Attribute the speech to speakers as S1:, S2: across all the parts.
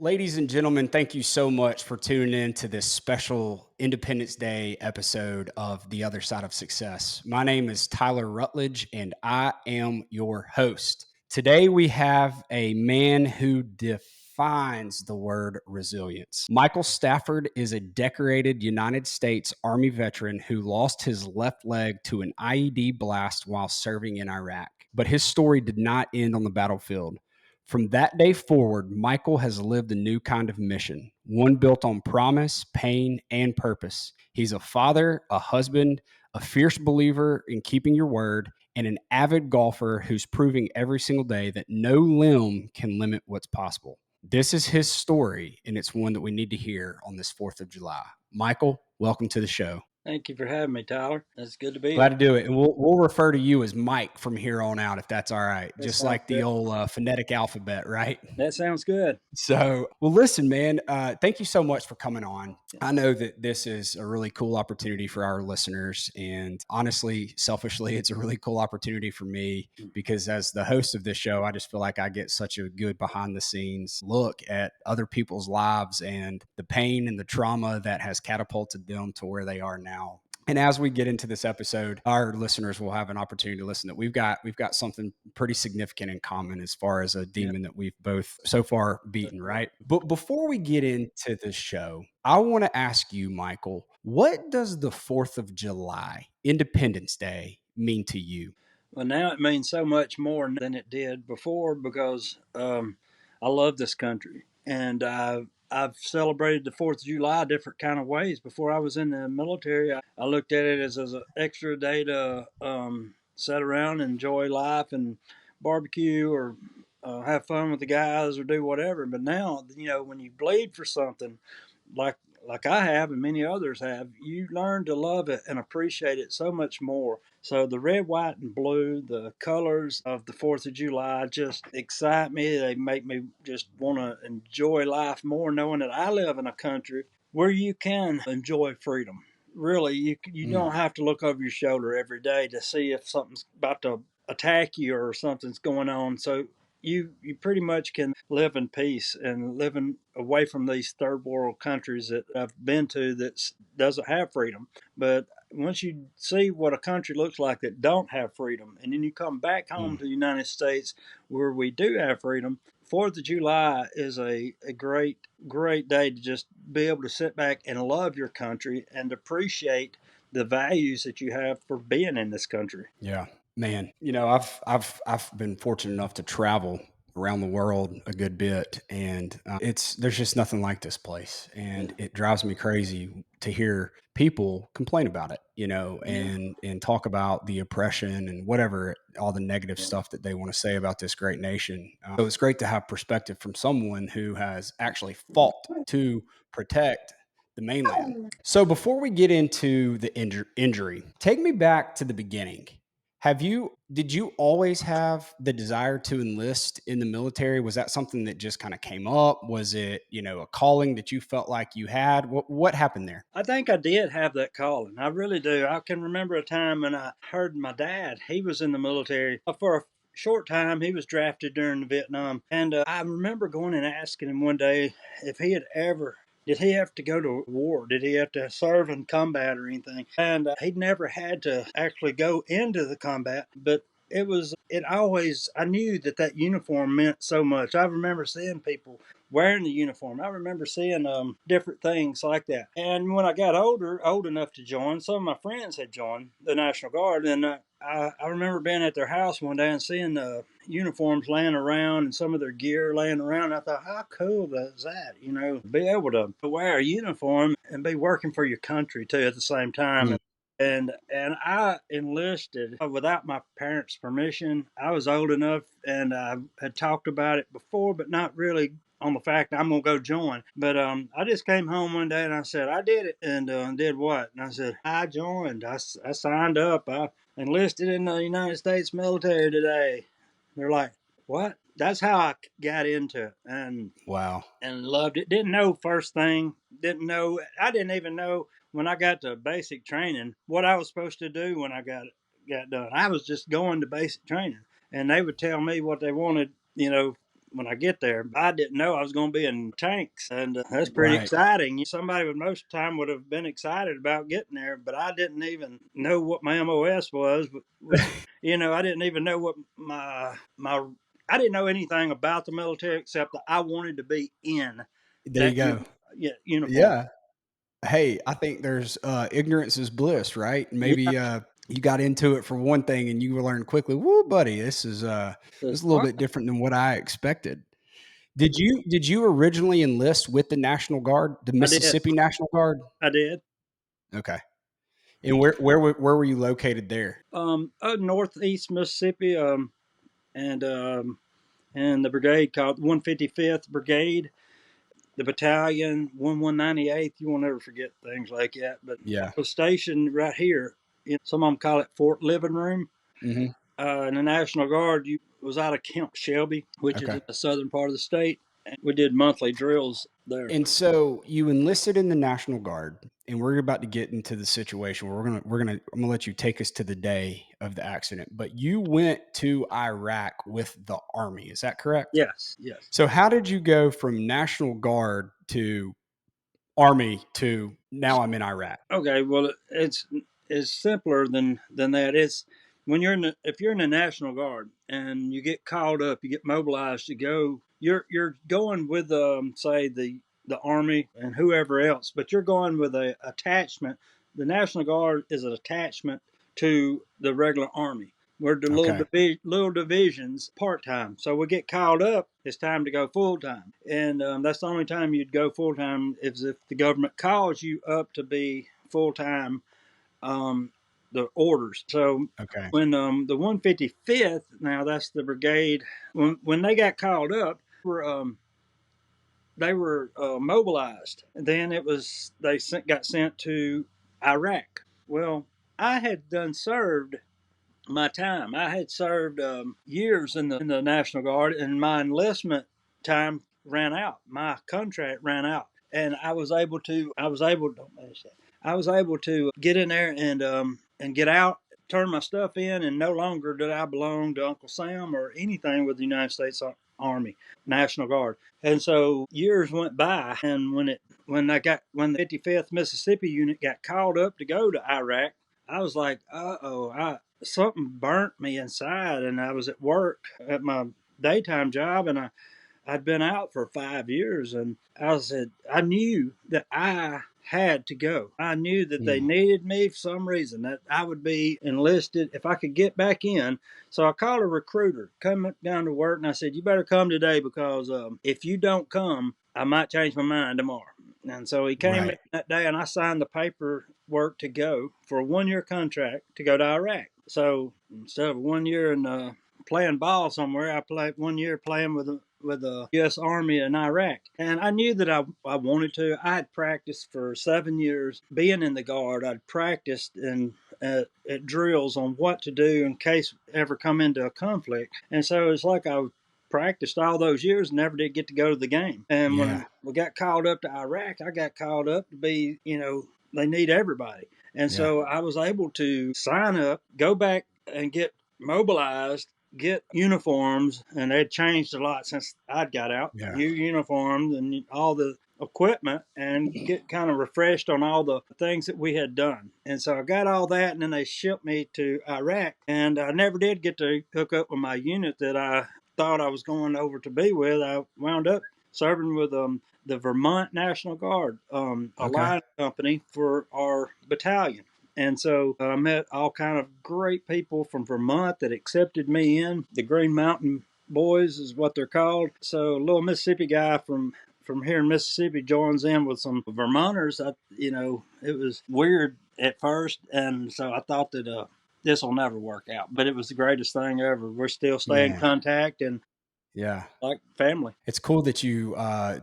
S1: Ladies and gentlemen, thank you so much for tuning in to this special Independence Day episode of The Other Side of Success. My name is Tyler Rutledge, and I am your host. Today, we have a man who defines the word resilience. Michael Stafford is a decorated United States Army veteran who lost his left leg to an IED blast while serving in Iraq. But his story did not end on the battlefield. From that day forward, Michael has lived a new kind of mission, one built on promise, pain, and purpose. He's a father, a husband, a fierce believer in keeping your word, and an avid golfer who's proving every single day that no limb can limit what's possible. This is his story, and it's one that we need to hear on this 4th of July. Michael, welcome to the show.
S2: Thank you for having me, Tyler. It's good to be
S1: Glad
S2: here.
S1: to do it. And we'll refer to you as Mike from here on out, if that's all right.
S2: That
S1: Just
S2: sounds
S1: like the
S2: good.
S1: old phonetic alphabet, right?
S2: That sounds good.
S1: So, well, listen, man, thank you so much for coming on. I know that this is a really cool opportunity for our listeners. And honestly, selfishly, it's a really cool opportunity for me because as the host of this show, I just feel like I get such a good behind the scenes look at other people's lives and the pain and the trauma that has catapulted them to where they are now. And as we get into this episode, our listeners will have an opportunity to listen that we've got something pretty significant in common as far as a
S2: Yeah,
S1: demon that we've both so far
S2: that's
S1: beaten,
S2: right.
S1: right? But before we get into the show, I want to ask you, Michael, what does the 4th of July, Independence Day, mean to you?
S2: Well, now it means so much more than it did before because I love this country, and I've celebrated the Fourth of July different kind of ways. Before I was in the military, I looked at it as an extra day to sit around, and enjoy life, and barbecue or have fun with the guys or do whatever. But now, when you bleed for something like like I have and many others have, you learn to love it and appreciate it so much more. So the red, white, and blue, the colors of the 4th of July just excite me. They make me just want to enjoy life more, knowing that I live in a country where you can enjoy freedom. Really, you
S1: Mm,
S2: don't have to look over your shoulder every day to see if something's about to attack you or something's going on. So you pretty much can live in peace and living away from these third world countries that I've been to that doesn't have freedom. But once you see what a country looks like that don't have freedom, and then you come back home
S1: mm.
S2: to the United States where we do have freedom, Fourth of July is a great day to just be able to sit back and love your country and appreciate the values that you have for being in this country.
S1: Yeah, man. I've been fortunate enough to travel around the world a good bit, and there's just nothing like this place, and
S2: Yeah,
S1: it drives me crazy to hear people complain about it,
S2: yeah,
S1: and talk about the oppression and whatever all the negative
S2: yeah.
S1: stuff that they want to say about this great nation. So it's great to have perspective from someone who has actually fought to protect the mainland. So before we get into the injury, take me back to the beginning. Did you always have the desire to enlist in the military? Was that something that just kind of came up? Was it, a calling that you felt like you had? What happened there?
S2: I think I did have that calling. I really do. I can remember a time when I heard my dad. He was in the military for a short time. He was drafted during the Vietnam, and I remember going and asking him one day if he had ever. Did he have to go to war? Did he have to serve in combat or anything? And he'd never had to actually go into the combat, but it always, I knew that uniform meant so much. I remember seeing people wearing the uniform. I remember seeing different things like that. And when I got old enough to join, some of my friends had joined the National Guard, and I remember being at their house one day and seeing the uniforms laying around and some of their gear laying around. I thought, how cool is that? Be able to wear a uniform and be working for your country too at the same time.
S1: Mm,
S2: And I enlisted without my parents' permission. I was old enough, and I had talked about it before, but not really on the fact I'm gonna go join. But I just came home one day and I said I did it, and did what? And I said I joined. I signed up. I enlisted in the United States military today. They're like, what? That's how I got into it,
S1: wow.
S2: and loved it. Didn't know first thing. Didn't know. I didn't even know when I got to basic training what I was supposed to do when I got done. I was just going to basic training, and they would tell me what they wanted. when I get there. I didn't know I was going to be in tanks, and that's pretty
S1: Right.
S2: exciting. Somebody would most of the time would have been excited about getting there, but I didn't even know what my MOS was. Which I didn't even know what my I didn't know anything about the military except that I wanted to be in
S1: There you
S2: that
S1: go.
S2: uniform.
S1: Yeah. Hey, I think there's ignorance is bliss, right? Maybe
S2: Yeah,
S1: you got into it for one thing and you learned quickly, woo, buddy, this
S2: it's
S1: is a little
S2: fun.
S1: bit different than what I expected. Did you originally enlist with the National Guard, the
S2: I did.
S1: Mississippi National Guard?
S2: I did.
S1: Okay. And where were you located there?
S2: Northeast Mississippi, and and the brigade called 155th Brigade, the battalion 1198th. You will never forget things like that. But
S1: Yeah.
S2: I was stationed right here. Some of them call it Fort Living Room.
S1: Hmm.
S2: And the National Guard was out of Camp Shelby, which is
S1: Okay.
S2: in the southern part of the state. And we did monthly drills there.
S1: And so you enlisted in the National Guard, and we're about to get into the situation where I'm gonna let you take us to the day of the accident. But you went to Iraq with the Army, is that correct?
S2: Yes, yes.
S1: So how did you go from National Guard to Army to now I'm in Iraq?
S2: Okay, well, it's simpler than that. It's when if you're in the National Guard and you get called up, you get mobilized to go. You're going with say the Army and whoever else, but you're going with a attachment. The National Guard is an attachment to the regular Army. We're the
S1: Okay.
S2: little divisions part time. So we get called up. It's time to go full time, and that's the only time you'd go full time is if the government calls you up to be full time. The orders. So
S1: Okay.
S2: when the 155th, now that's the brigade, when they got called up, they were mobilized. And then got sent to Iraq. Well, I had done served my time. I had served years in the National Guard, and my enlistment time ran out. My contract ran out, and I was able to get in there and get out, turn my stuff in, and no longer did I belong to Uncle Sam or anything with the United States Army National Guard. And so years went by, and when the 55th Mississippi Unit got called up to go to Iraq, I was like, I something burnt me inside, and I was at work at my daytime job, and I'd been out for 5 years, and I knew that I had to go. I knew that they
S1: Mm,
S2: needed me for some reason, that I would be enlisted if I could get back in. So I called a recruiter, come down to work, and I said, "You better come today because if you don't come, I might change my mind tomorrow." And so he came in
S1: right.
S2: that day, and I signed the paperwork to go for a 1 year contract to go to Iraq. So instead of 1 year in playing ball somewhere, I played 1 year playing with the U.S. Army in Iraq, and I knew that I wanted to. I had practiced for 7 years being in the guard. I'd practiced at drills on what to do in case ever come into a conflict, and so it's like I practiced all those years and never did get to go to the game. And
S1: Yeah.
S2: when we got called up to Iraq, I got called up to be, they need everybody. And
S1: Yeah.
S2: so I was able to sign up, go back and get mobilized, get uniforms, and they'd changed a lot since I'd got out.
S1: Yeah.
S2: New uniforms and all the equipment, and get kind of refreshed on all the things that we had done. And so I got all that, and then they shipped me to Iraq, and I never did get to hook up with my unit that I thought I was going over to be with. I wound up serving with the Vermont National Guard, a
S1: Okay.
S2: line company for our battalion. And so I met all kind of great people from Vermont that accepted me in. The Green Mountain Boys is what they're called. So a little Mississippi guy from here in Mississippi joins in with some Vermonters. It was weird at first, and so I thought that this will never work out. But it was the greatest thing ever. We're still staying in
S1: Man.
S2: contact and
S1: Yeah.
S2: like family.
S1: It's cool that you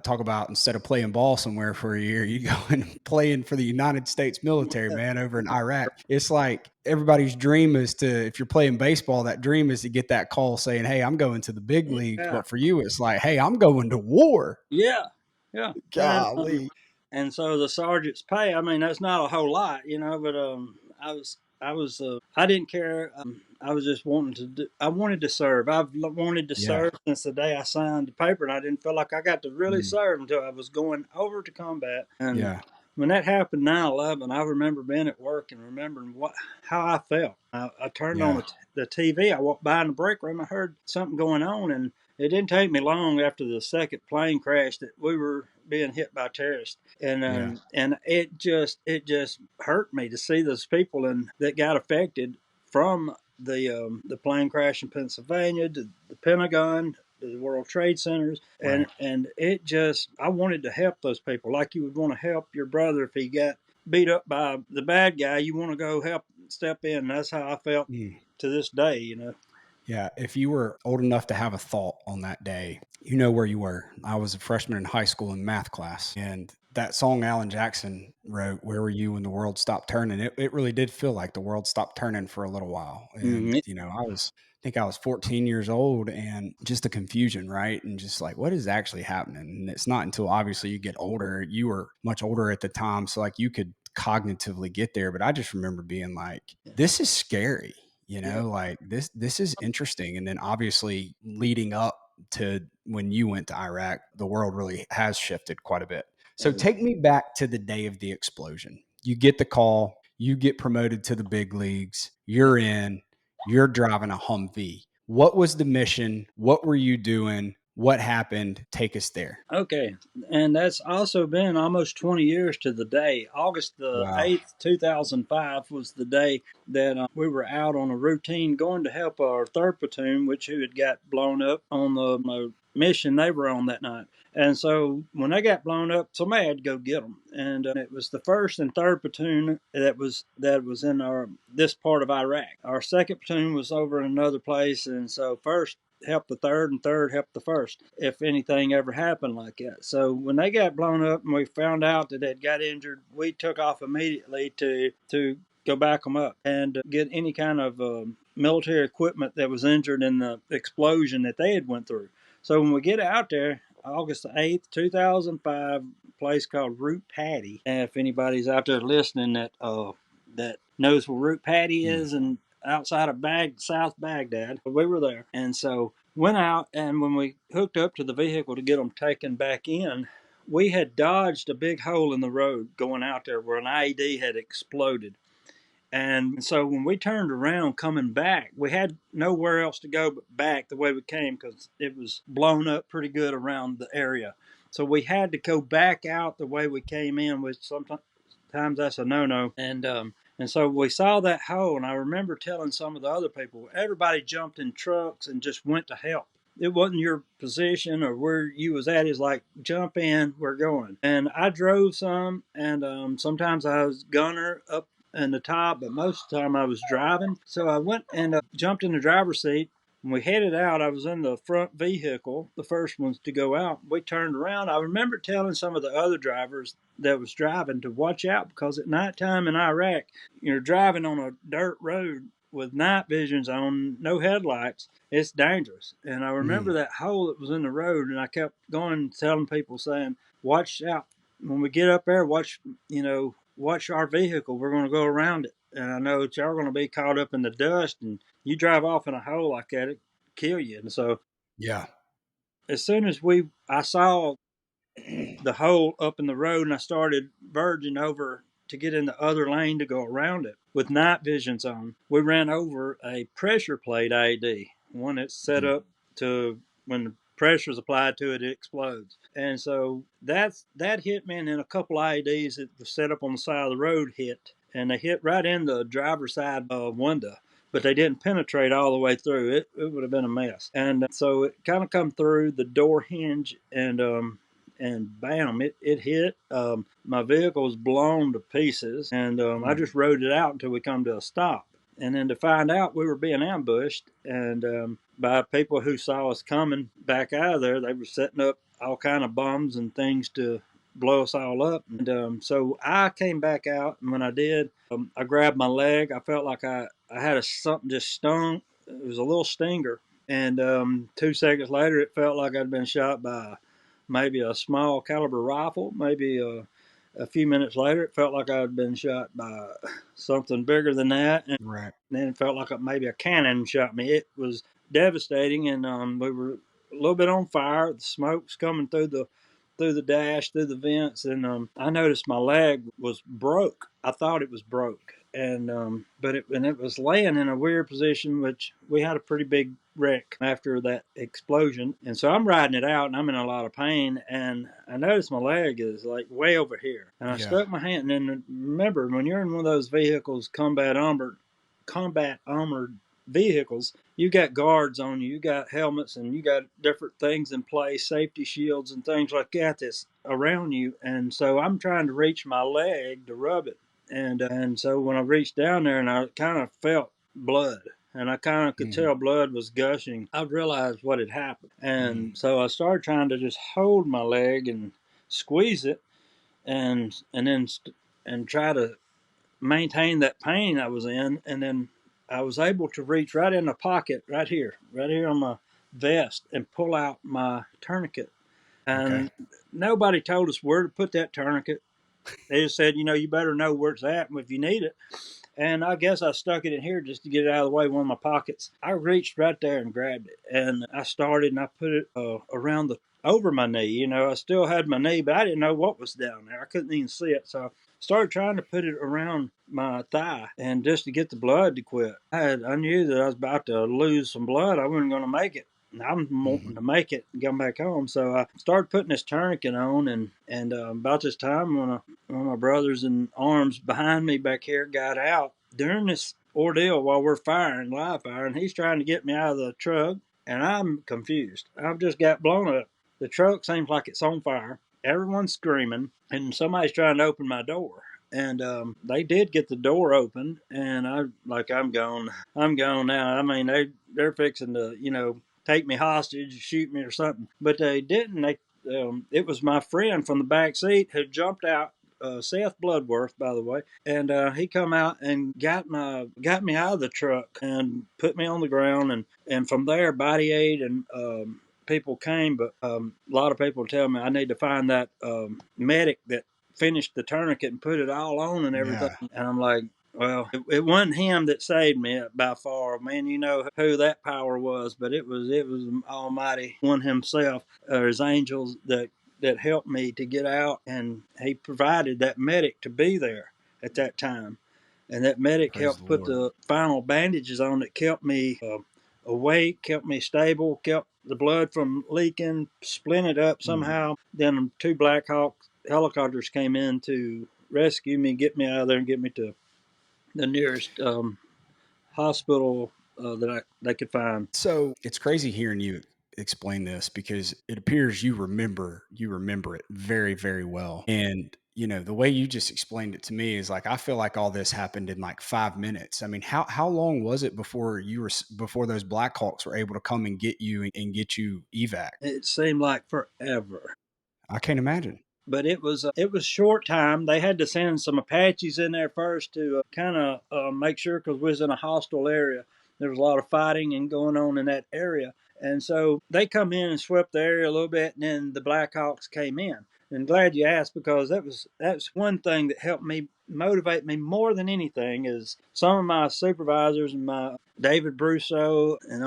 S1: talk about instead of playing ball somewhere for a year, you go and playing for the United States military, man, over in Iraq. It's like everybody's dream is to, if you're playing baseball, that dream is to get that call saying, "Hey, I'm going to the big leagues."
S2: Yeah,
S1: But for you, it's like, "Hey, I'm going to war."
S2: yeah, yeah.
S1: Golly.
S2: And so the sergeant's pay, I mean, that's not a whole lot, but I was I didn't care. I was just wanting to I wanted to serve. I've wanted to
S1: Yeah.
S2: serve since the day I signed the paper, and I didn't feel like I got to really
S1: Mm.
S2: serve until I was going over to combat. And
S1: Yeah.
S2: when that happened, 9/11, I remember being at work and remembering how I felt. I turned on
S1: Yeah.
S2: the TV. I walked by in the break room. I heard something going on, and it didn't take me long after the second plane crash that we were being hit by terrorists,
S1: Yeah.
S2: and it just hurt me to see those people and that got affected from the plane crash in Pennsylvania, to the Pentagon, to the World Trade Centers,
S1: Right.
S2: and it just I wanted to help those people like you would want to help your brother if he got beat up by the bad guy. You want to go help, step in. That's how I felt
S1: Mm.
S2: to this day. You know.
S1: Yeah. If you were old enough to have a thought on that day, you know where you were. I was a freshman in high school in math class. And that song Alan Jackson wrote, "Where Were You When the World Stopped Turning?" It really did feel like the world stopped turning for a little while. And,
S2: Mm-hmm.
S1: I think I was 14 years old, and just the confusion, right? And just like, what is actually happening? And it's not until obviously you get older, you were much older at the time. So like you could cognitively get there. But I just remember being like,
S2: Yeah.
S1: this is scary.
S2: Yeah.
S1: Like this is interesting. And then obviously leading up to when you went to Iraq, the world really has shifted quite a bit. So
S2: Oh,
S1: take me back to the day of the explosion. You get the call, you get promoted to the big leagues, you're in, you're driving a Humvee. What was the mission? What were you doing? What happened? Take us there.
S2: okay, and that's also been almost 20 years to the day. August the
S1: Wow.
S2: 8th, 2005 was the day that we were out on a routine going to help our 3rd platoon, which who had got blown up on the mission they were on that night. And so when they got blown up, somebody had to go get them. And it was the 1st and 3rd platoon that was in our this part of Iraq. Our 2nd platoon was over in another place, and so 1st help the 3rd and 3rd help the 1st if anything ever happened like that. So when they got blown up and we found out that they'd got injured, we took off immediately to go back them up and get any kind of military equipment that was injured in the explosion that they had went through. So when we get out there, August the 8th, 2005, a place called Root Patty. And if anybody's out there listening that knows where Root Patty
S1: Mm.
S2: is and outside of South Baghdad, we were there. And so went out, and when we hooked up to the vehicle to get them taken back in, we had dodged a big hole in the road going out there where an IED had exploded. And so when we turned around coming back, we had nowhere else to go but back the way we came because it was blown up pretty good around the area. So we had to go back out the way we came in, which sometimes that's a no-no. And so we saw that hole, and I remember telling some of the other people, everybody jumped in trucks and just went to help. It wasn't your position or where you was at. Is like jump in, we're going. And I drove some, and sometimes I was gunner up in the top, but most of the time I was driving. So I went and jumped in the driver's seat. When we headed out, I was in the front vehicle, the first ones to go out. We turned around. I remember telling some of the other drivers that was driving to watch out because at nighttime in Iraq, you're driving on a dirt road with night visions on, no headlights. It's dangerous. And I remember
S1: Mm.
S2: that hole that was in the road, and I kept going telling people saying, "Watch out when we get up there. Watch our vehicle. We're going to go around it. And I know that y'all are going to be caught up in the dust, and you drive off in a hole like that, it kill you." And so
S1: Yeah.
S2: as soon as I saw the hole up in the road, and I started verging over to get in the other lane to go around it with night visions on. We ran over a pressure plate IED, one that's set
S1: Mm.
S2: up to when the pressure is applied to it, it explodes. And so that hit me, and then a couple IEDs that were set up on the side of the road hit, and they hit right in the driver's side window, but they didn't penetrate all the way through. It would have been a mess. And so it kind of come through the door hinge, and bam, it hit. My vehicle was blown to pieces, and I
S1: Mm.
S2: just rode it out until we come to a stop. And then to find out we were being ambushed, and by people who saw us coming back out of there, they were setting up all kind of bombs and things to blow us all up. And so I came back out, and when I did, I grabbed my leg. I felt like I had something just stung. It was a little stinger, and 2 seconds later, it felt like I'd been shot by maybe a small caliber rifle, maybe a few minutes later, it felt like I had been shot by something bigger than that. And
S1: Right.
S2: then it felt like maybe a cannon shot me. It was devastating, and we were a little bit on fire. The smoke's coming through the dash, through the vents, and I noticed my leg was broke. I thought it was broke, and it was laying in a weird position, which we had a pretty big wreck after that explosion, and so I'm riding it out, and I'm in a lot of pain, and I noticed my leg is like way over here, and I
S1: Yeah.
S2: stuck my hand. And then remember, when you're in one of those vehicles, combat armored vehicles, you got guards on you, you got helmets, and you got different things in place, safety shields and things like that that's around you. And so I'm trying to reach my leg to rub it. And so when I reached down there and I kind of felt blood, and I kind of could
S1: Hmm.
S2: tell blood was gushing, I realized what had happened.
S1: Hmm.
S2: And so I started trying to just hold my leg and squeeze it, and try to maintain that pain I was in. And then I was able to reach right in the pocket right here on my vest, and pull out my tourniquet.
S1: Okay.
S2: And nobody told us where to put that tourniquet. They just said, you better know where it's at if you need it. And I guess I stuck it in here just to get it out of the way of one of my pockets. I reached right there and grabbed it, and I started, and I put it around the over my knee. I still had my knee, but I didn't know what was down there. I couldn't even see it, so I started trying to put it around my thigh, and just to get the blood to quit. I knew that I was about to lose some blood. I wasn't going to make it. I'm
S1: Hmm.
S2: wanting to make it and come back home, so I started putting this tourniquet on, and about this time, one of my brothers in arms behind me back here got out during this ordeal while we're live firing. He's trying to get me out of the truck, and I'm confused. I've just got blown up. The truck seems like it's on fire. Everyone's screaming, and somebody's trying to open my door. And they did get the door open, and I'm gone. I'm gone now. I mean, they're fixing to take me hostage, shoot me or something. But they didn't. It was my friend from the back seat who jumped out, Seth Bloodworth, by the way, and he come out and got me out of the truck and put me on the ground, and from there, body aid and people came, but a lot of people tell me I need to find that medic that finished the tourniquet and put it all on and everything,
S1: Yeah.
S2: and I'm like, well, it wasn't him that saved me by far, man. You know who that power was, but it was Almighty One Himself, or His angels that helped me to get out, and He provided that medic to be there at that time, and that medic
S1: Praise the
S2: helped put
S1: Lord.
S2: the final bandages on that kept me awake, kept me stable, kept the blood from leaking, splint it up
S1: Hmm.
S2: somehow. Then two Black Hawk helicopters came in to rescue me, get me out of there, and get me to the nearest hospital that they could find.
S1: So it's crazy hearing you explain this because it appears you remember it very, very well. And the way you just explained it to me is like I feel like all this happened in like 5 minutes. I mean, how long was it before before those Blackhawks were able to come and get you and get you evac?
S2: It seemed like forever.
S1: I can't imagine.
S2: But it was short time. They had to send some Apaches in there first to kind of make sure, because we was in a hostile area. There was a lot of fighting and going on in that area, and so they come in and swept the area a little bit, and then the Blackhawks came in. And glad you asked, because that's one thing that helped me motivate me more than anything is some of my supervisors, and my David Brousseau and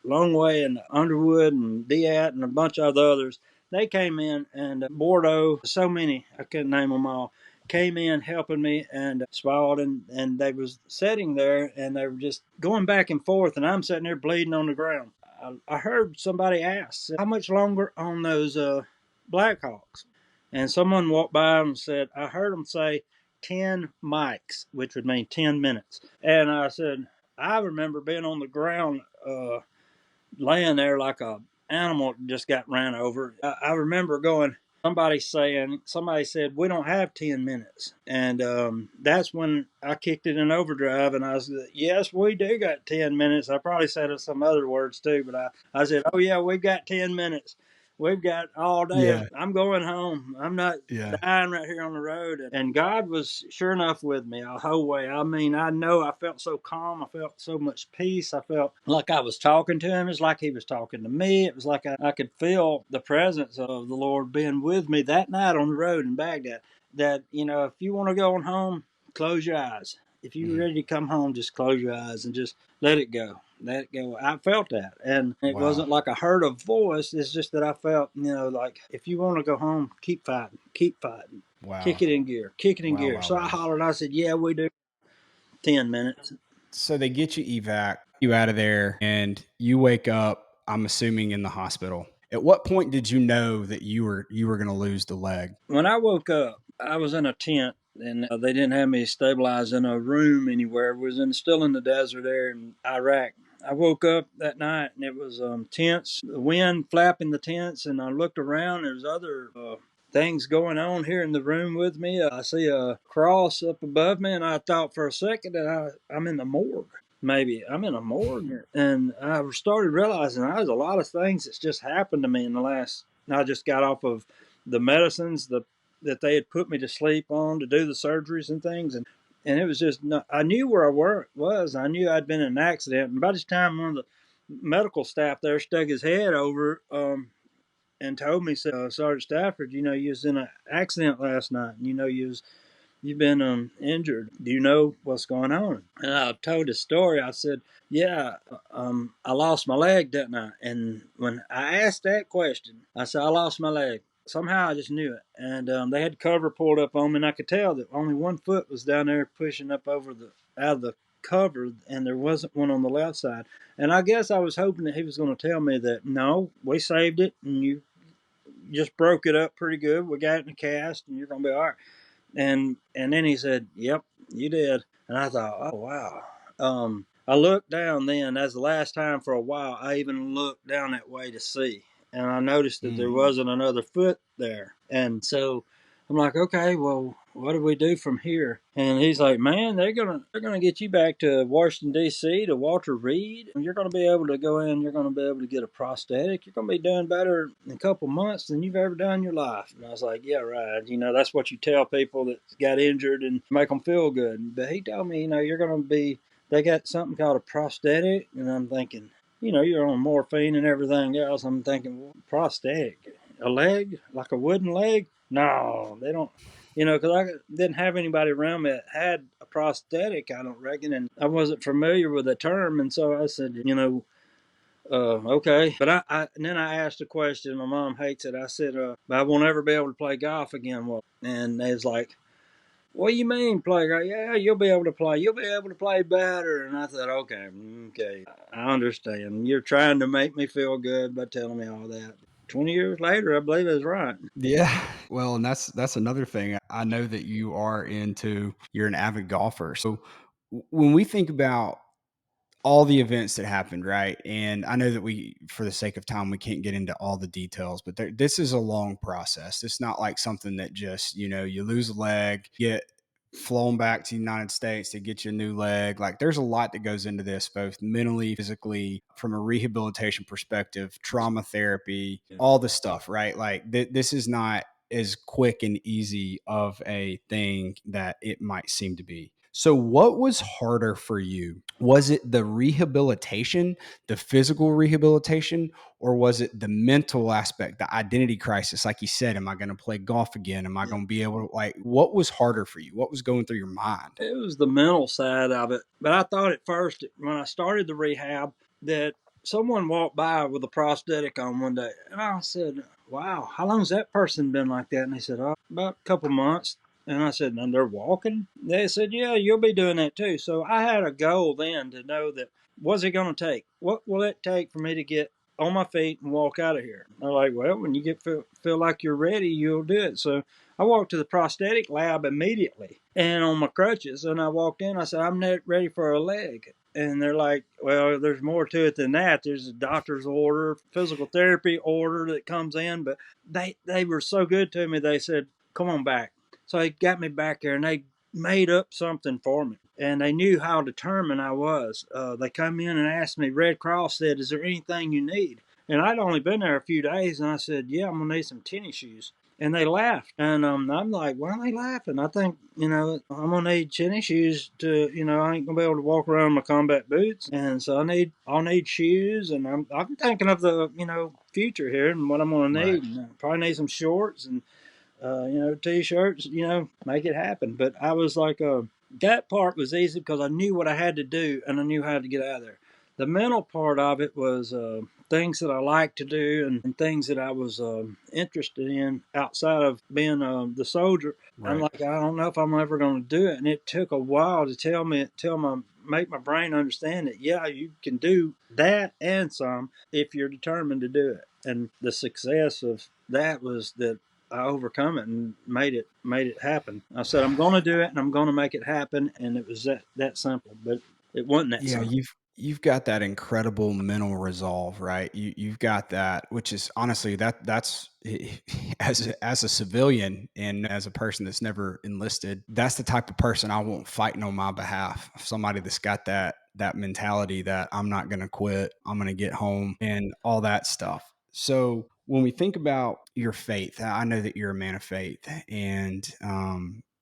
S2: Longway and Underwood and Diat and a bunch of the others. They came in, and Bordeaux, so many, I couldn't name them all, came in helping me, and Spalding, and they was sitting there, and they were just going back and forth, and I'm sitting there bleeding on the ground. I heard somebody ask, how much longer on those Blackhawks? And someone walked by and said, I heard them say 10 mics, which would mean 10 minutes. And I said, I remember being on the ground, laying there like a animal just got ran over. I remember going. Somebody said we don't have 10 minutes, and that's when I kicked it in overdrive, and I was, yes, we do got 10 minutes. I probably said some other words too, but I said, oh yeah, we got 10 minutes. we've got all day.
S1: Yeah.
S2: I'm going home. I'm not
S1: Yeah.
S2: dying right here on the road. And God was sure enough with me the whole way. I mean, I know I felt so calm. I felt so much peace. I felt like I was talking to him. It's like he was talking to me. It was like I could feel the presence of the Lord being with me that night on the road in Baghdad. That, if you want to go on home, close your eyes. If you're
S1: Mhm.
S2: ready to come home, just close your eyes and just let it go. Let it go. I felt that. And it
S1: Wow.
S2: wasn't like I heard a voice. It's just that I felt, like if you want to go home, keep fighting. Keep fighting.
S1: Wow.
S2: Kick it in gear. Kick it in
S1: Wow.
S2: gear.
S1: Wow.
S2: So I
S1: Wow.
S2: hollered. I said, yeah, we do. 10 minutes.
S1: So they get you evac, you out of there, and you wake up, I'm assuming in the hospital. At what point did you know that you were going to lose the leg?
S2: When I woke up, I was in a tent, and they didn't have me stabilized in a room anywhere. I was still in the desert there in Iraq. I woke up that night and it was tense, the wind flapping the tents, and I looked around. There's other things going on here in the room with me. I see a cross up above me, and I thought for a second that I'm in the morgue. Maybe I'm in a morgue, and I started realizing there's a lot of things that's just happened to me in the last. I just got off of the medicines that they had put me to sleep on to do the surgeries and things, and it was just I knew where was. I knew I'd been in an accident, and by this time one of the medical staff there stuck his head over and told me, said, Sergeant Stafford, you was in an accident last night, and you've been injured. Do you know what's going on? And I told the story. I said, yeah, I lost my leg, didn't I? And when I asked that question, I said, I lost my leg. Somehow I just knew it. And they had the cover pulled up on me, and I could tell that only one foot was down there pushing up over out of the cover, and there wasn't one on the left side. And I guess I was hoping that he was going to tell me that, no, we saved it, and you just broke it up pretty good. We got it in a cast, and you're going to be all right. And then he said, "Yep, you did." And I thought, "Oh wow." I looked down then. That's the last time for a while I even looked down that way to see, and I noticed that there
S1: Mm.
S2: wasn't another foot there. And so I'm like, "Okay, well, what do we do from here?" And he's like, "Man, they're gonna get you back to Washington D.C. to Walter Reed. You're gonna be able to go in. You're gonna be able to get a prosthetic. You're gonna be doing better in a couple months than you've ever done in your life." And I was like, "Yeah, right. That's what you tell people that got injured and make them feel good." But he told me, you're gonna be. They got something called a prosthetic, and I'm thinking, you're on morphine and everything else. I'm thinking, well, prosthetic, a leg, like a wooden leg? No, they don't. Because I didn't have anybody around me that had a prosthetic, I don't reckon, and I wasn't familiar with the term, and so I said, okay. But and then I asked a question. My mom hates it. I said, I won't ever be able to play golf again. Well, and they was like, what do you mean play? Yeah, you'll be able to play. You'll be able to play better. And I said, okay, I understand. You're trying to make me feel good by telling me all that. 20 years later, I believe I was right.
S1: Yeah. Well, and that's another thing. I know that you're an avid golfer. So when we think about all the events that happened, right? And I know that for the sake of time, we can't get into all the details, but this is a long process. It's not like something that just, you lose a leg, get flown back to the United States to get your new leg. Like there's a lot that goes into this, both mentally, physically, from a rehabilitation perspective, trauma therapy, all the stuff, right? Like this is not as quick and easy of a thing that it might seem to be. So, what was harder for you? Was it the rehabilitation, the physical rehabilitation, or was it the mental aspect, the identity crisis? Like you said, am I going to play golf again? Am I going to be able to, what was harder for you? What was going through your mind?
S2: It was the mental side of it. But I thought at first, when I started the rehab, that someone walked by with a prosthetic on one day. And I said, wow, how long has that person been like that? And they said, oh, about a couple months. And I said, and they're walking? They said, yeah, you'll be doing that too. So I had a goal then to know that what's it going to take? What will it take for me to get on my feet and walk out of here? They're like, well, when you feel like you're ready, you'll do it. So I walked to the prosthetic lab immediately and on my crutches. And I walked in. I said, I'm not ready for a leg. And they're like, well, there's more to it than that. There's a doctor's order, physical therapy order that comes in. But they were so good to me. They said, come on back. So they got me back there and they made up something for me. And they knew how determined I was. They come in and asked me, Red Cross said, is there anything you need? And I'd only been there a few days, and I said, "Yeah, I'm gonna need some tennis shoes." And they laughed, and I'm like, "Why are they laughing?" I think, I'm gonna need tennis shoes to, I ain't gonna be able to walk around in my combat boots, and so I'll need shoes, and I'm thinking of the, future here and what I'm gonna
S1: Right.
S2: need. And I probably need some shorts and t-shirts, make it happen. But I was like, that part was easy because I knew what I had to do and I knew how to get out of there. The mental part of it was things that I like to do and things that I was interested in outside of being the soldier. I'm
S1: Right.
S2: like, I don't know if I'm ever going to do it. And it took a while to make my brain understand that, yeah, you can do that and some if you're determined to do it. And the success of that was that I overcome it and made it happen. I said I'm going to do it and I'm going to make it happen, and it was that simple. But it wasn't that
S1: Yeah,
S2: simple.
S1: you've got that incredible mental resolve, right? You've got that, which is honestly that's as a civilian and as a person that's never enlisted, that's the type of person I want fighting on my behalf. Somebody that's got that mentality that I'm not going to quit, I'm going to get home, and all that stuff. So when we think about your faith, I know that you're a man of faith, and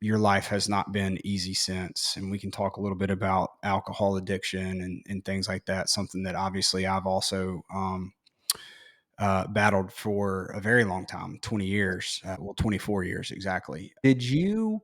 S1: your life has not been easy since. And we can talk a little bit about alcohol addiction and things like that. Something that obviously I've also battled for a very long time, 20 years, 24 years exactly. Did you,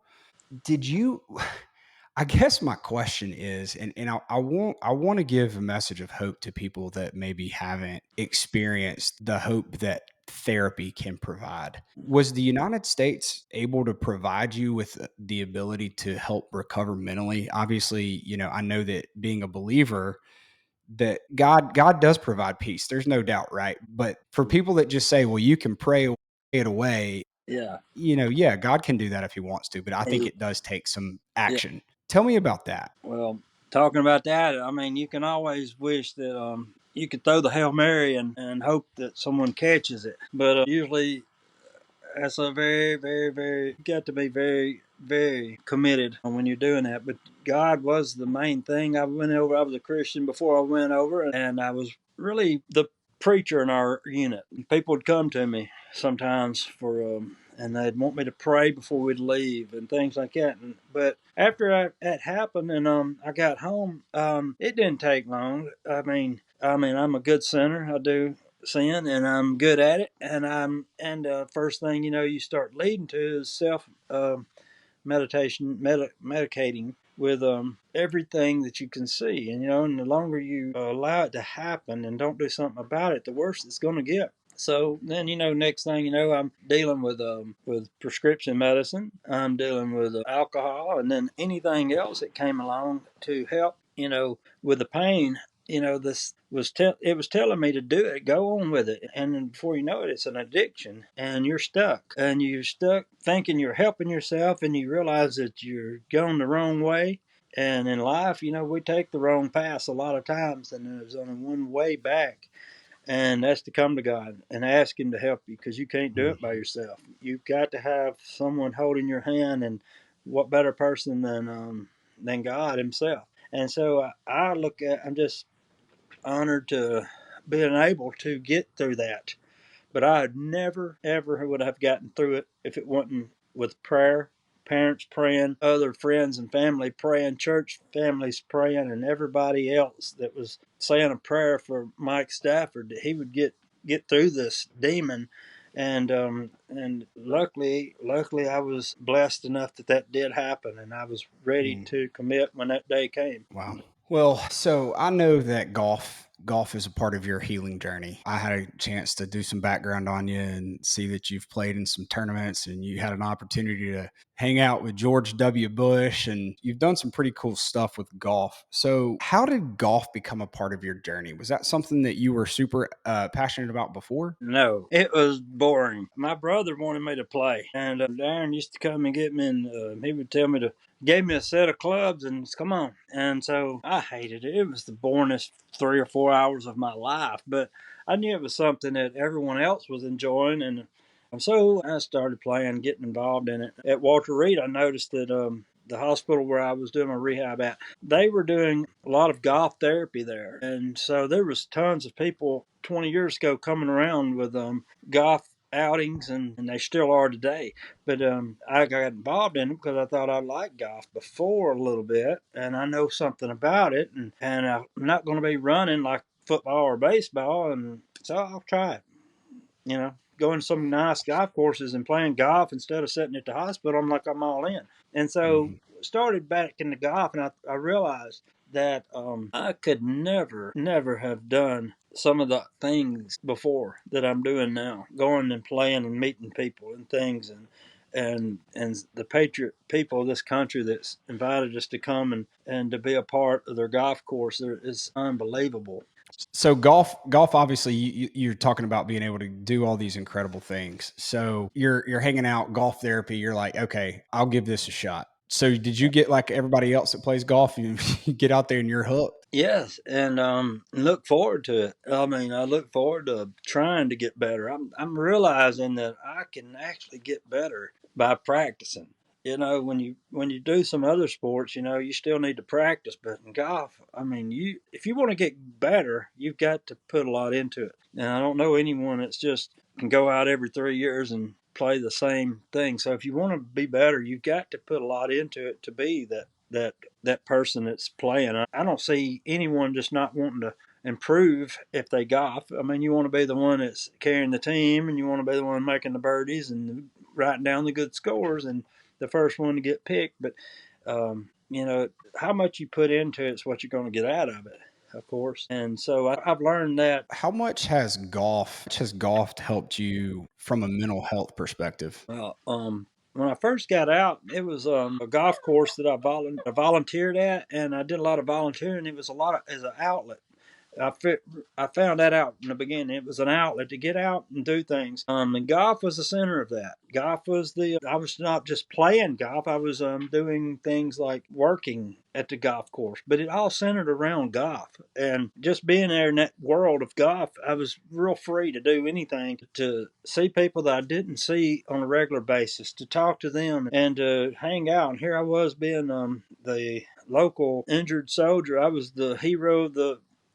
S1: I guess my question is, and I want to give a message of hope to people that maybe haven't experienced the hope that therapy can provide. Was the United States able to provide you with the ability to help recover mentally? Obviously, I know that being a believer, that God does provide peace. There's no doubt, right? But for people that just say, well, you can pray it away,
S2: Yeah,
S1: yeah, God can do that if he wants to, but I think
S2: he,
S1: it does take some
S2: yeah.
S1: action. Tell me about that.
S2: Well, talking about that, I mean, you can always wish that you could throw the hail mary and hope that someone catches it, but usually that's a very, very, very, you got to be very, very committed when you're doing that. But God was the main thing. I was a Christian before I went over, and I was really the preacher in our unit. People would come to me sometimes and they'd want me to pray before we'd leave and things like that. But after that happened and I got home, it didn't take long. I mean, I'm a good sinner. I do sin and I'm good at it. And first thing you start leading to is self meditation, medicating with everything that you can see. And the longer you allow it to happen and don't do something about it, the worse it's going to get. So then, next thing I'm dealing with prescription medicine. I'm dealing with alcohol, and then anything else that came along to help, with the pain. This it was telling me to do it, go on with it, and then before you know it, it's an addiction, and you're stuck thinking you're helping yourself, and you realize that you're going the wrong way. And in life, we take the wrong path a lot of times, and there's only one way back, and that's to come to God and ask Him to help you because you can't do
S1: Mm.
S2: it by yourself. You've got to have someone holding your hand, and what better person than God Himself? And so I'm just honored to being able to get through that. But I never, ever would have gotten through it if it wasn't with prayer, parents praying, other friends and family praying, church families praying, and everybody else that was saying a prayer for Mike Stafford that he would get through this demon. And luckily, I was blessed enough that did happen, and I was ready
S1: Mm.
S2: to commit when that day came.
S1: Wow. Well, so I know that golf is a part of your healing journey. I had a chance to do some background on you and see that you've played in some tournaments and you had an opportunity to hang out with George W. Bush and you've done some pretty cool stuff with golf. So, how did golf become a part of your journey? Was that something that you were super passionate about before?
S2: No, it was boring. My brother wanted me to play, and Darren used to come and get me, and he would tell me to gave me a set of clubs and come on. And so I hated it. It was the boringest 3 or 4 hours of my life, but I knew it was something that everyone else was enjoying, and so I started playing, getting involved in it. At Walter Reed, I noticed that the hospital where I was doing my rehab at, they were doing a lot of golf therapy there, and so there was tons of people 20 years ago coming around with golf outings, and they still are today. But I got involved in it because I thought I liked golf before a little bit, and I know something about it, and I'm not going to be running like football or baseball, and so I'll try it. Going to some nice golf courses and playing golf instead of sitting at the hospital. I'm all in. And so
S1: Mhm.
S2: started back into golf, and I realized that I could never have done some of the things before that I'm doing now, going and playing and meeting people and things, and the patriot people of this country that's invited us to come and to be a part of their golf course is unbelievable.
S1: So golf obviously you're talking about being able to do all these incredible things. So you're hanging out golf therapy. You're like, okay, I'll give this a shot. So did you get like everybody else that plays golf? You get out there and you're hooked.
S2: Yes, and look forward to it. I mean, I look forward to trying to get better. I'm realizing that I can actually get better by practicing. When you do some other sports, you still need to practice. But in golf, I mean, you if you want to get better, you've got to put a lot into it. And I don't know anyone that's just can go out every 3 years and play the same thing. So if you want to be better, you've got to put a lot into it to be that person that's playing. I don't see anyone just not wanting to improve if they golf. I mean, you want to be the one that's carrying the team, and you want to be the one making the birdies and writing down the good scores and the first one to get picked. But how much you put into it is what you're going to get out of it, of course. And so I've learned that.
S1: How much has golf helped you from a mental health perspective?
S2: Well, when I first got out, it was a golf course that I volunteered at, and I did a lot of volunteering. It was a lot of as an outlet. I I found that out in the beginning. It was an outlet to get out and do things. And golf was the center of that. Golf was I was not just playing golf. I was doing things like working at the golf course, but it all centered around golf. And just being there in that world of golf, I was real free to do anything, to see people that I didn't see on a regular basis, to talk to them and to hang out. And here I was being the local injured soldier. I was the hero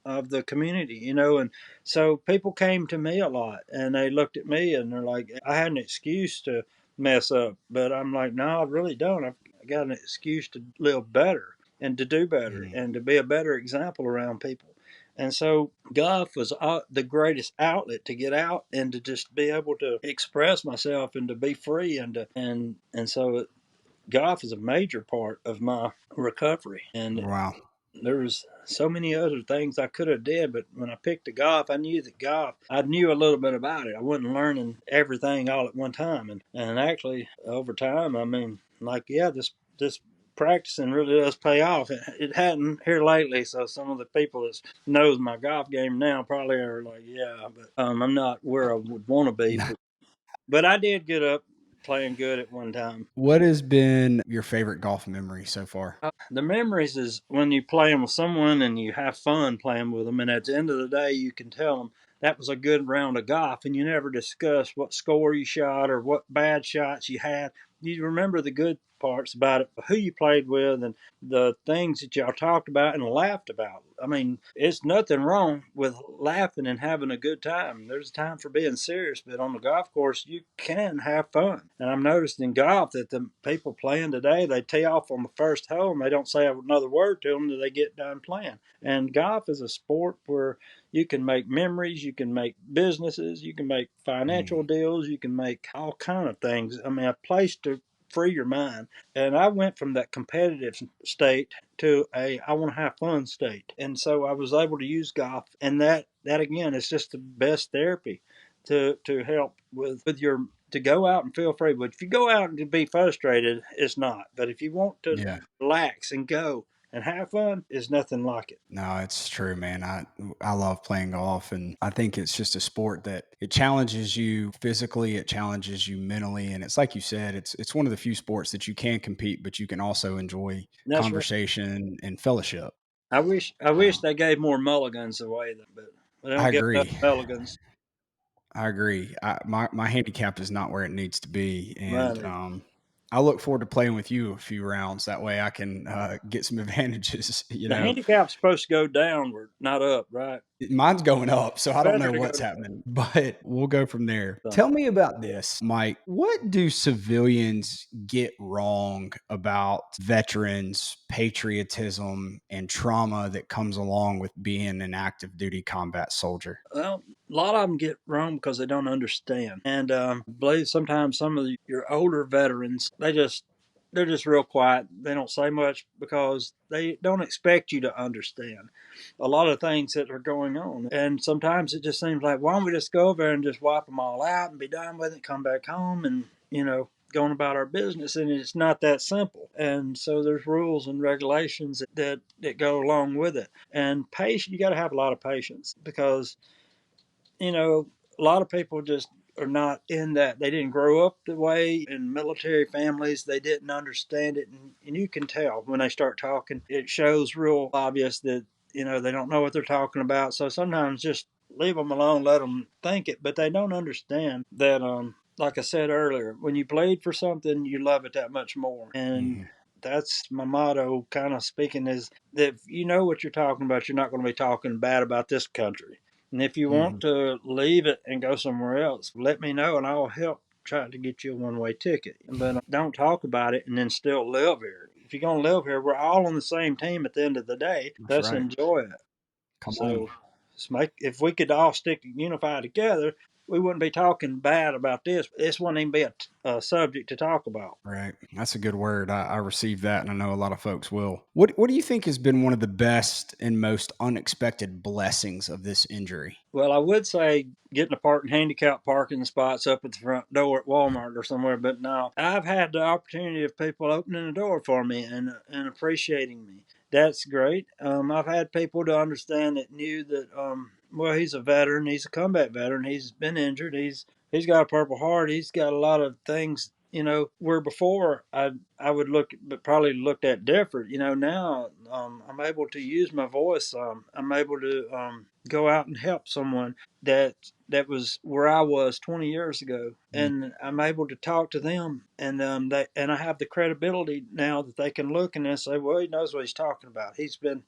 S2: of the community, and so people came to me a lot, and they looked at me and they're like, I had an excuse to mess up, but I'm like, no, I really don't. I got an excuse to live better and to do better
S1: Mm.
S2: and to be a better example around people. And so golf was the greatest outlet to get out and to just be able to express myself and to be free and so golf is a major part of my recovery. And
S1: Wow.
S2: there was so many other things I could have did, but when I picked the golf, I knew that golf, I knew a little bit about it. I wasn't learning everything all at one time, and actually over time, I mean, like, yeah, this practicing really does pay off. It hadn't here lately, so some of the people that knows my golf game now probably are like, yeah, but I'm not where I would want to be, but I did get up playing good at one time.
S1: What has been your favorite golf memory so far?
S2: The memories is when you playing with someone and you have fun playing with them, and at the end of the day, you can tell them that was a good round of golf, and you never discuss what score you shot or what bad shots you had. You remember the good parts about it, who you played with, and the things that y'all talked about and laughed about. I mean, it's nothing wrong with laughing and having a good time. There's a time for being serious, but on the golf course, you can have fun. And I've noticed in golf that the people playing today, they tee off on the first hole and they don't say another word to them until they get done playing. And golf is a sport where you can make memories, you can make businesses, you can make financial
S1: Mm.
S2: deals, you can make all kind of things. I mean, a place to free your mind. And I went from that competitive state to a I want to have fun state. And so I was able to use golf, and that again is just the best therapy to help with your to go out and feel free. But if you go out and to be frustrated, it's not. But if you want to
S1: Yeah.
S2: relax and go and have fun, is nothing like it.
S1: No, it's true, man. I love playing golf, and I think it's just a sport that it challenges you physically, it challenges you mentally, and it's like you said, it's one of the few sports that you can compete, but you can also enjoy
S2: And that's right.
S1: conversation and fellowship.
S2: I wish
S1: Um,
S2: they gave more mulligans away, but they
S1: I
S2: don't get enough
S1: agree.
S2: mulligans.
S1: I agree. My handicap is not where it needs to be, and
S2: Mine either.
S1: I look forward to playing with you a few rounds. That way I can get some advantages.
S2: The handicap's supposed to go downward, not up, right?
S1: Mine's going up, so I don't
S2: Better
S1: know
S2: to go
S1: what's happening, but we'll go from there.
S2: down.
S1: Tell me about this, Mike. What do civilians get wrong about veterans, patriotism, and trauma that comes along with being an active duty combat soldier?
S2: Well, a lot of them get wrong because they don't understand. And I believe sometimes some of your older veterans, they're just real quiet. They don't say much because they don't expect you to understand a lot of things that are going on. And sometimes it just seems like, why don't we just go over there and just wipe them all out and be done with it, come back home and, going about our business. And it's not that simple. And so there's rules and regulations that go along with it. And patience, you got to have a lot of patience because a lot of people just are not in that. They didn't grow up the way in military families. They didn't understand it. And you can tell when they start talking, it shows real obvious that, they don't know what they're talking about. So sometimes just leave them alone, let them think it. But they don't understand that, like I said earlier, when you bleed for something, you love it that much more. And
S1: Hmm.
S2: that's my motto, kind of speaking, is that if you know what you're talking about, you're not going to be talking bad about this country. And if you want
S1: Hmm.
S2: to leave it and go somewhere else, let me know and I'll help try to get you a one way ticket. But don't talk about it and then still live here. If you're going to live here, we're all on the same team at the end of the day.
S1: That's
S2: Let's
S1: right.
S2: enjoy it.
S1: Come on.
S2: So if we could all stick unified together, we wouldn't be talking bad about this. This wouldn't even be a subject to talk about.
S1: Right. That's a good word. I received that, and I know a lot of folks will. What do you think has been one of the best and most unexpected blessings of this injury?
S2: Well, I would say getting a handicap parking spots up at the front door at Walmart or somewhere, but no, I've had the opportunity of people opening the door for me and appreciating me. That's great. I've had people to understand that knew that well, he's a veteran, he's a combat veteran, he's been injured, he's got a Purple Heart, he's got a lot of things. Where before I would look, but probably looked at different. Now I'm able to use my voice. I'm able to go out and help someone that was where I was 20 years ago,
S1: Mm.
S2: and I'm able to talk to them, and I have the credibility now that they can look and they say, well, he knows what he's talking about. He's been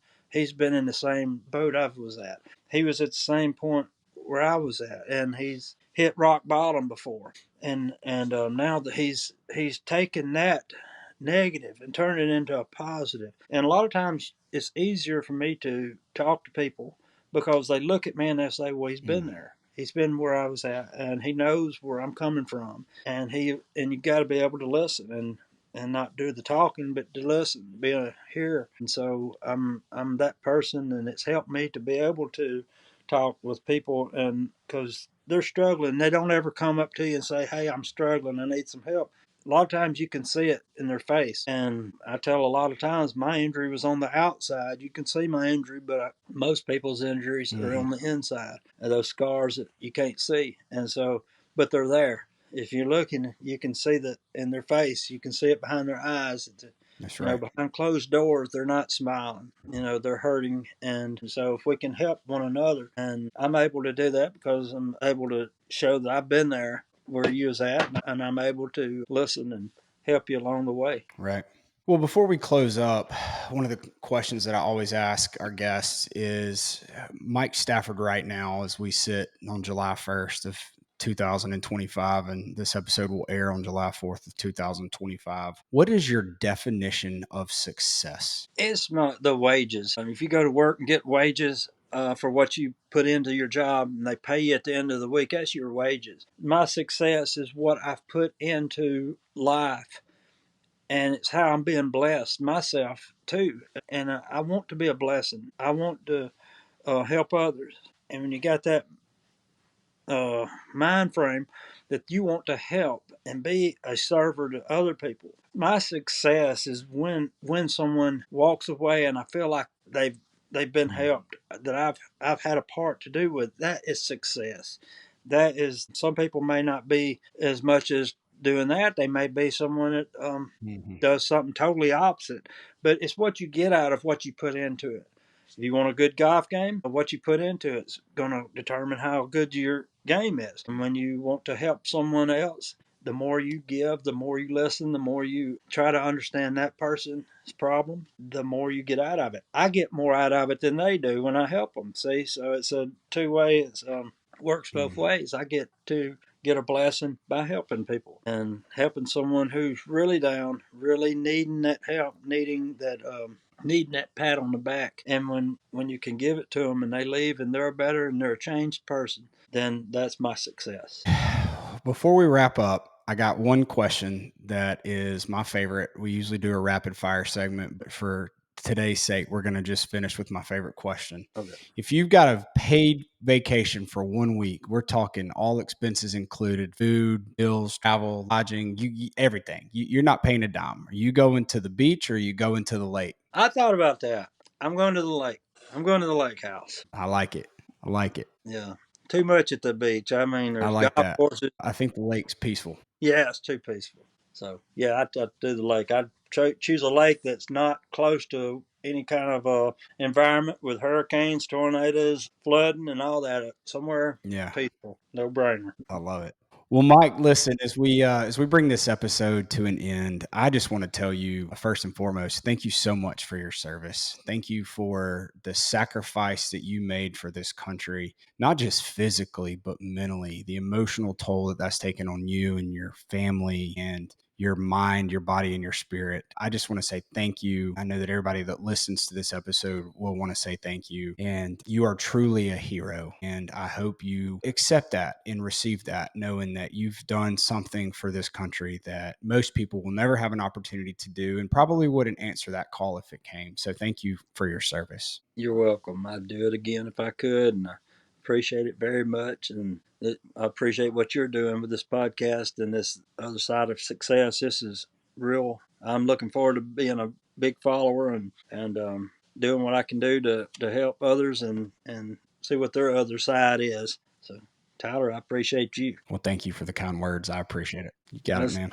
S2: in the same boat I was at. He was at the same point where I was at, and he's hit rock bottom before, and now that he's taken that negative and turned it into a positive. And a lot of times it's easier for me to talk to people because they look at me and they say, "Well, he's been
S1: Mm.
S2: there. He's been where I was at, and he knows where I'm coming from." And you got to be able to listen and not do the talking, but to listen, be a hearer. And so I'm that person, and it's helped me to be able to talk with people, and because they're struggling, they don't ever come up to you and say, "Hey, I'm struggling. I need some help." A lot of times you can see it in their face. And I tell a lot of times my injury was on the outside. You can see my injury, but most people's injuries are
S1: Hmm.
S2: on the inside, and those scars that you can't see. And so, but they're there. If you're looking, you can see that in their face. You can see it behind their eyes.
S1: That's right.
S2: Behind closed doors, they're not smiling. They're hurting. And so, if we can help one another, and I'm able to do that because I'm able to show that I've been there where you was at, and I'm able to listen and help you along the way.
S1: Right. Well, before we close up, one of the questions that I always ask our guests is Mike Stafford right now, as we sit on July 1st of 2025, and this episode will air on July 4th of 2025. What is your definition of success?
S2: It's not the wages. If you go to work and get wages for what you put into your job and they pay you at the end of the week, that's your wages. My success is what I've put into life, and it's how I'm being blessed myself too. And I want to be a blessing. I want to help others. And when you got that mind frame that you want to help and be a server to other people. My success is when someone walks away and I feel like they've been
S1: Mm.
S2: helped, that I've had a part to do with. That is success. That is, some people may not be as much as doing that. They may be someone that
S1: Hmm.
S2: does something totally opposite, but it's what you get out of what you put into it. If you want a good golf game, what you put into it's going to determine how good your game is. And when you want to help someone else, the more you give, the more you listen, the more you try to understand that person's problem, the more you get out of it. I get more out of it than they do when I help them. See, so it's a two-way. It's works both
S1: Mhm.
S2: ways. I get to get a blessing by helping people and helping someone who's really down, really needing that help, needing that pat on the back. And when you can give it to them and they leave and they're better and they're a changed person, then that's my success.
S1: Before we wrap up, I got one question that is my favorite. We usually do a rapid fire segment, but for today's sake, we're going to just finish with my favorite question.
S2: Okay.
S1: If you've got a paid vacation for 1 week, we're talking all expenses included, food, bills, travel, lodging, everything. You're not paying a dime. Are you going to the beach or are you going to the lake?
S2: I thought about that. I'm going to the lake. I'm going to the lake house.
S1: I like it. I like it.
S2: Yeah. Too much at the beach. I mean,
S1: I
S2: there's
S1: like
S2: golf
S1: that.
S2: courses.
S1: I think the lake's peaceful.
S2: Yeah, it's too peaceful. So, yeah, I'd do the lake. I'd choose a lake that's not close to any kind of environment with hurricanes, tornadoes, flooding, and all that. Somewhere
S1: Yeah.
S2: peaceful. No brainer.
S1: I love it. Well, Mike, listen, as we bring this episode to an end, I just want to tell you first and foremost, thank you so much for your service. Thank you for the sacrifice that you made for this country, not just physically, but mentally, the emotional toll that that's taken on you and your family and your mind, your body, and your spirit. I just want to say thank you. I know that everybody that listens to this episode will want to say thank you. And you are truly a hero. And I hope you accept that and receive that, knowing that you've done something for this country that most people will never have an opportunity to do and probably wouldn't answer that call if it came. So thank you for your service.
S2: You're welcome. I'd do it again if I could, and I appreciate it very much. And I appreciate what you're doing with this podcast and this other side of success. This is real. I'm looking forward to being a big follower and doing what I can do to help others and see what their other side is. So, Tyler, I appreciate you.
S1: Well, thank you for the kind words. I appreciate it. You got it,
S2: That's
S1: man.